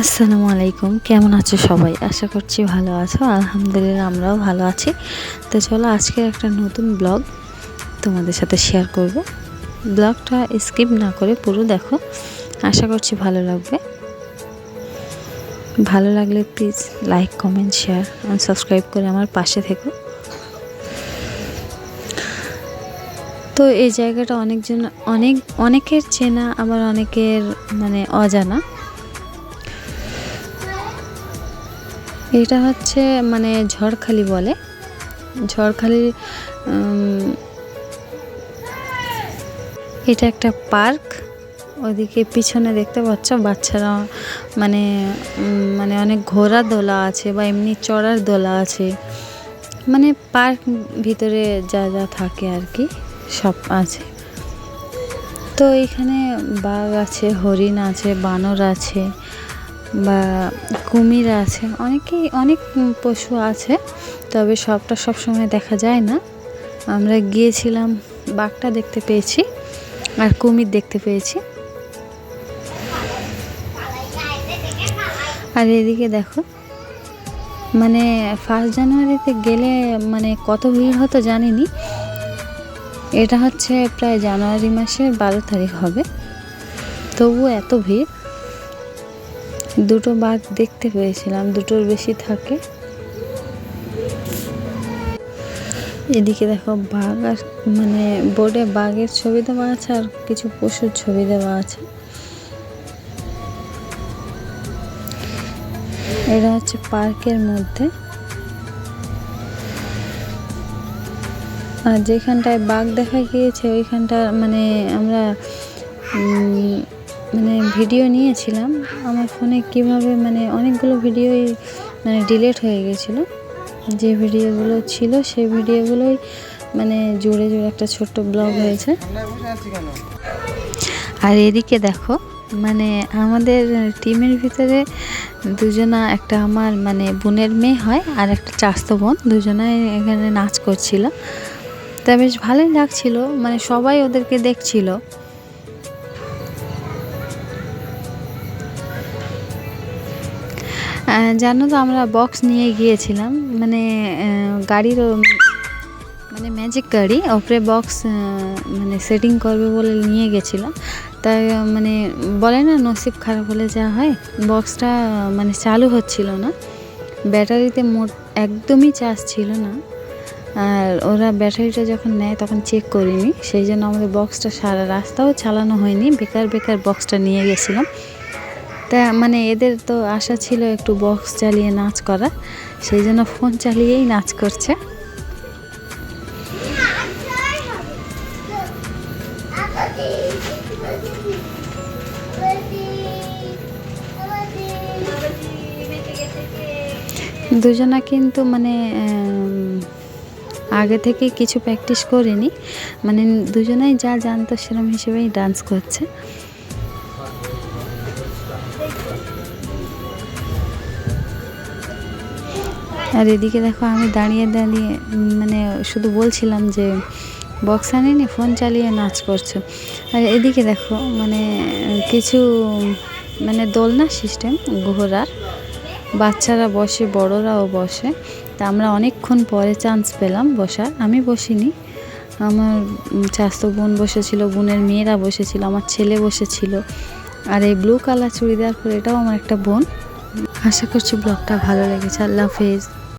আসসালামু আলাইকুম, কেমন আছো সবাই? আশা করছি ভালো আছো। আলহামদুলিল্লাহ আমরাও ভালো আছি। তো চলো আজকে একটা নতুন ব্লগ তোমাদের সাথে শেয়ার করব। ব্লগটা স্কিপ না করে পুরো দেখো, আশা করছি ভালো লাগবে। ভালো লাগলে প্লিজ লাইক, কমেন্ট, শেয়ার আর সাবস্ক্রাইব করে আমার পাশে থেকো। তো এই জায়গাটা অনেকের চেনা, আবার অনেকের অজানা। এটা হচ্ছে ঝড়খালি বলে। ঝড়খালি এটা একটা পার্ক। ওদিকে পিছনে দেখতে পাচ্ছ বাচ্চারা অনেক ঘোড়া দোলা আছে বা এমনি চড়ার দোলা আছে। পার্ক ভিতরে যা যা থাকে আর কি সব আছে। তো এখানে বাঘ আছে, হরিণ আছে, বানর আছে বা কুমির আছে, অনেক পশু আছে। তবে সবটা সবসময় দেখা যায় না। আমরা গিয়েছিলাম, বাঘটা দেখতে পেয়েছি আর কুমির দেখতে পেয়েছি। আর এদিকে দেখো, 1 জানুয়ারিতে গেলে কত ভিড় হতো জানিনি। এটা হচ্ছে প্রায় জানুয়ারি মাসের 12 তারিখ হবে, তবু এত ভিড়। 2টো বাঘ দেখতে পেয়েছিলাম, 2টোর বেশি থাকে। এদিকে দেখো বাঘ, আর বোর্ডে বাঘের ছবি দেওয়া আছে আর কিছু পশুর ছবি দেওয়া আছে। এটা হচ্ছে পার্কের মধ্যে। আর যেখানটায় বাঘ দেখা গিয়েছে ওইখানটা আমরা ভিডিও নিয়েছিলাম। আমার ফোনে কিভাবে অনেকগুলো ভিডিওই ডিলিট হয়ে গেছিলো। যে ভিডিওগুলো ছিল সেই ভিডিওগুলোই জুড়ে একটা ছোট্ট ব্লগ হয়েছে। আর এদিকে দেখো, আমাদের টিমের ভিতরে দুজনা, একটা আমার বোনের মেয়ে হয় আর একটা চাচাতো বোন, দুজনাই এখানে নাচ করছিল। তা বেশ ভালোই লাগছিল, সবাই ওদেরকে দেখছিল। জানো তো, আমরা বক্স নিয়ে গিয়েছিলাম, গাড়ির ম্যাজিক গাড়ি, ওপরে বক্স সেটিং করবে বলে নিয়ে গেছিলাম। তাই বলে না, নসিব খারাপ হলে যা হয়। বক্সটা চালু হচ্ছিল না, ব্যাটারিতে একদমই চার্জ ছিল না। আর ওরা ব্যাটারিটা যখন নেয় তখন চেক করিনি, সেই জন্য আমাদের বক্সটা সারা রাস্তাও চালানো হয়নি। বেকার বক্সটা নিয়ে গেছিলাম। তা এদের তো আশা ছিল একটু বক্স চালিয়ে নাচ করা, সেই জন্য ফোন চালিয়েই নাচ করছে। দুজনা কিন্তু আগে থেকে কিছু প্র্যাকটিস করিনি, দুজনাই যা জানতো সেরকম হিসেবেই ডান্স করছে। আর এদিকে দেখো, আমি দাঁড়িয়ে শুধু বলছিলাম যে বক্স আনিনি, ফোন চালিয়ে নাচ করছো। আর এদিকে দেখো কিছু দোলনা সিস্টেম, ঘোড়ার, বাচ্চারা বসে, বড়রাও বসে। তা আমরা অনেকক্ষণ পরে চান্স পেলাম বসার। আমি বসিনি, আমার চাচাতো বোন বসেছিল, বোনের মেয়েরা বসেছিল, আমার ছেলে বসেছিল। আর এই ব্লু কালার চুড়িদার পরে, এটাও আমার একটা বোন। আশা করছি ব্লগটা ভালো লেগেছে। আল্লাহ হাফেজ।